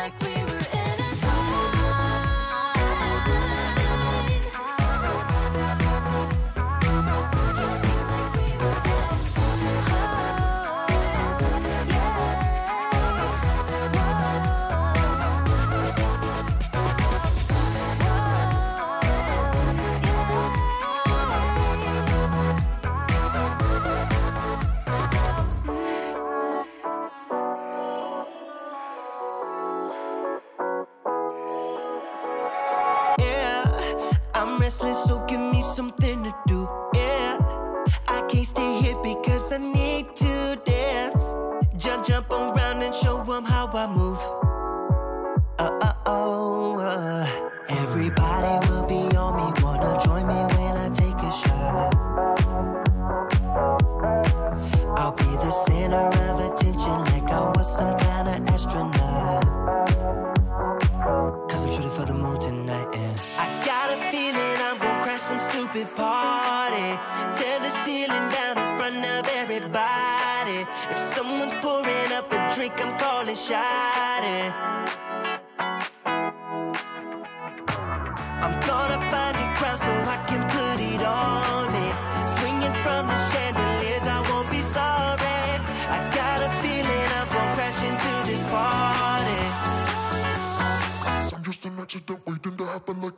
like we were intertwined. Kissing like we were meant. I'm restless, so give me something to do, yeah. I can't stay here because I need to dance. Jump around and show them how I move. Everybody will be on me, wanna join me when I take a shot. I'll be the center of attention like I was some kind of astronaut. Cause I'm shooting for the moon tonight and I got a feeling I'm gonna crash some stupid party. Tear the ceiling down in front of everybody. If someone's pouring up a drink, I'm calling Schoonheid. I'm gonna find a crowd so I can put it on me. Swinging from the chandeliers, I won't be sorry. I got a feeling I'm gonna crash into this party. I'm just an accident waiting to happen like.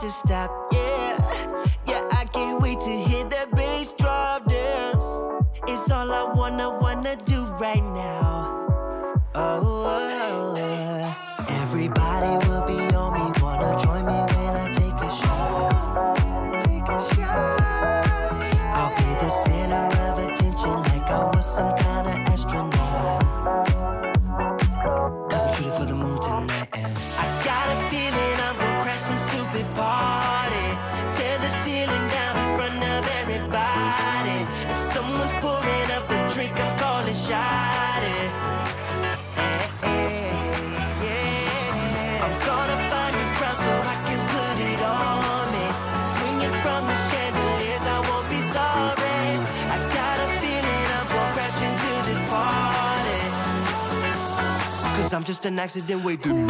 Stop, yeah, I can't wait to hear that bass drop dance. It's all I wanna do right now. Everybody will be on me, wanna join me when I take a shot. I'll be the center of attention like I was some kind of astronaut. Cause I'm shooting for the moon tonight and I got a feeling I'm gonna crash some stupid party. Tear the ceiling down in front of everybody. If someone's pouring up a drink, I'm calling Schoonheid. I'm gonna find a crowd so I can put it on me. Swinging from the chandeliers, I won't be sorry. I got a feeling I'm gonna crash into this party. Cause I'm just an accident waiting.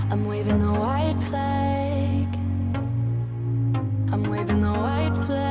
I'm waving the white flag. I'm waving the white flag.